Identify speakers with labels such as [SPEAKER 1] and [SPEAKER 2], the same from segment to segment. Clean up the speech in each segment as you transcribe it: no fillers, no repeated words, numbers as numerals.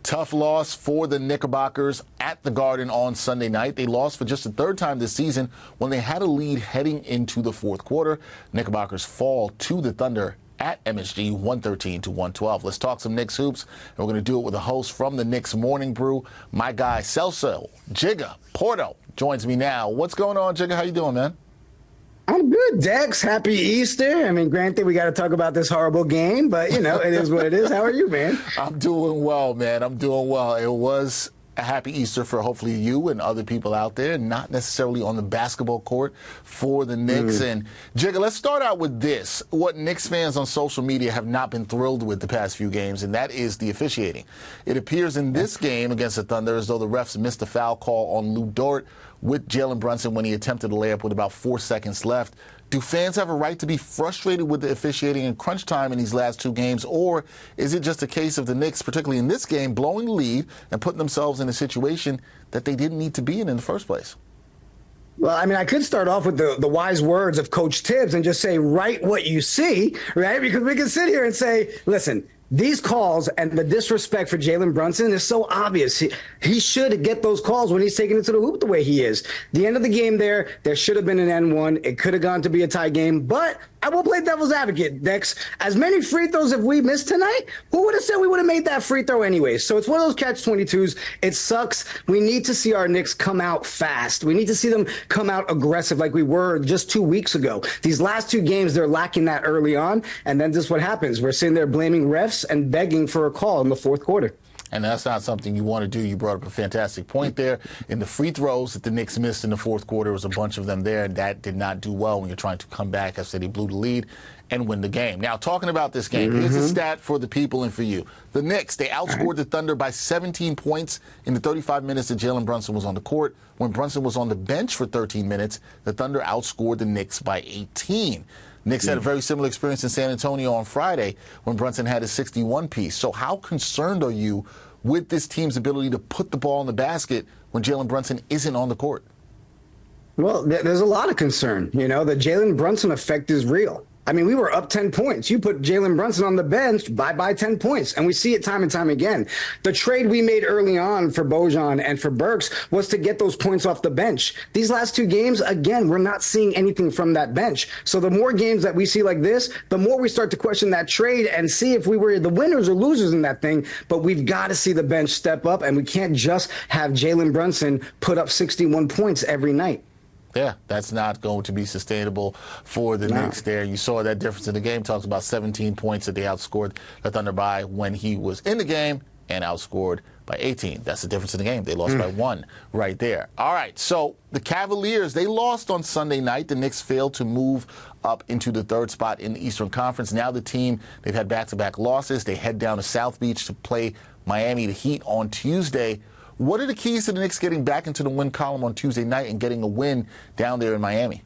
[SPEAKER 1] Tough loss for the Knickerbockers at the Garden on Sunday night. They lost for just the third time this season when they had a lead heading into the fourth quarter. Knickerbockers fall to the Thunder at MSG 113-112. Let's talk some Knicks hoops, and we're going to do it with a host from the Knicks Morning Brew. My guy, Celso Porto, joins me now. What's going on, Jigga? How you doing, man?
[SPEAKER 2] I'm good, Dex. Happy Easter. I mean, granted, we got to talk about this horrible game, but, you know, it is what it is. How are you, man?
[SPEAKER 1] I'm doing well, man. I'm doing well. It was a happy Easter for hopefully you and other people out there, not necessarily on the basketball court for the Knicks. And, Jigga, let's start out with this. What Knicks fans on social media have not been thrilled with the past few games, and that is the officiating. It appears in this game against the Thunder as though the refs missed a foul call on Lou Dort with Jalen Brunson when he attempted a layup with about 4 seconds left. Do fans have a right to be frustrated with the officiating in crunch time in these last two games, or is it just a case of the Knicks, particularly in this game, blowing the lead and putting themselves in a situation that they didn't need to be in the first place?
[SPEAKER 2] Well, I mean, I could start off with the wise words of Coach Tibbs and just say, write what you see, right? Because we can sit here and say, listen, these calls and the disrespect for Jalen Brunson is so obvious. He should get those calls when he's taking it to the hoop the way he is. The end of the game there should have been an N1. It could have gone to be a tie game, but I will play devil's advocate, Dex. As many free throws have we missed tonight? Who would have said we would have made that free throw anyway? So it's one of those catch-22s. It sucks. We need to see our Knicks come out fast. We need to see them come out aggressive like we were just 2 weeks ago. These last two games, they're lacking that early on, and then just what happens. We're sitting there blaming refs and begging for a call in the fourth quarter.
[SPEAKER 1] And that's not something you want to do. You brought up a fantastic point there. In the free throws that the Knicks missed in the fourth quarter, was a bunch of them there, and that did not do well when you're trying to come back after they blew the lead and win the game. Now, talking about this game, here's a stat for the people and for you. The Knicks, they outscored the Thunder by 17 points in the 35 minutes that Jalen Brunson was on the court. When Brunson was on the bench for 13 minutes, the Thunder outscored the Knicks by 18. Knicks had a very similar experience in San Antonio on Friday when Brunson had a 61-piece. So how concerned are you with this team's ability to put the ball in the basket when Jalen Brunson isn't on the court?
[SPEAKER 2] Well, there's a lot of concern. You know, the Jalen Brunson effect is real. I mean, we were up 10 points. You put Jalen Brunson on the bench, bye-bye 10 points. And we see it time and time again. The trade we made early on for Bojan and for Burks was to get those points off the bench. These last two games, again, we're not seeing anything from that bench. So the more games that we see like this, the more we start to question that trade and see if we were the winners or losers in that thing. But we've got to see the bench step up, and we can't just have Jalen Brunson put up 61 points every night.
[SPEAKER 1] Yeah, that's not going to be sustainable for the Knicks there. You saw that difference in the game. Talks about 17 points that they outscored the Thunder by when he was in the game and outscored by 18. That's the difference in the game. They lost by 1 right there. All right, so the Cavaliers, they lost on Sunday night. The Knicks failed to move up into the third spot in the Eastern Conference. Now the team, they've had back-to-back losses. They head down to South Beach to play Miami, the Heat, on Tuesday. What are the keys to the Knicks getting back into the win column on Tuesday night and getting a win down there in Miami?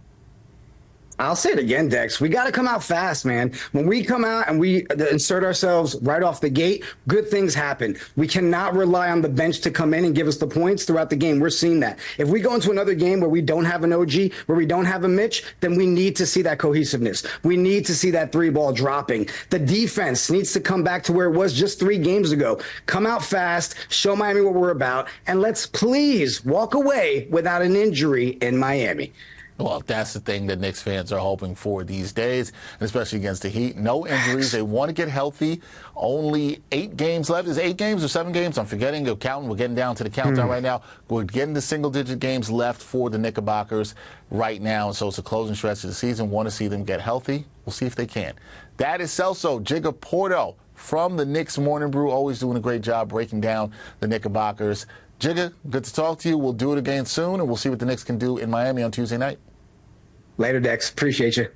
[SPEAKER 2] I'll say it again, Dex. We got to come out fast, man. When we come out and we insert ourselves right off the gate, good things happen. We cannot rely on the bench to come in and give us the points throughout the game. We're seeing that. If we go into another game where we don't have an OG, where we don't have a Mitch, then we need to see that cohesiveness. We need to see that three ball dropping. The defense needs to come back to where it was just 3 games ago. Come out fast, show Miami what we're about, and let's please walk away without an injury in Miami.
[SPEAKER 1] Well, that's the thing that Knicks fans are hoping for these days, and especially against the Heat. No injuries. They want to get healthy. Only 8 games left. Is it 8 games or 7 games? I'm forgetting. We're counting. We're getting down to the countdown right now. We're getting the single-digit games left for the Knickerbockers right now, and so it's a closing stretch of the season. Want to see them get healthy. We'll see if they can. That is Celso Porto from the Knicks Morning Brew, always doing a great job breaking down the Knickerbockers. Jigga, good to talk to you. We'll do it again soon, and we'll see what the Knicks can do in Miami on Tuesday night.
[SPEAKER 2] Later, Dex. Appreciate you.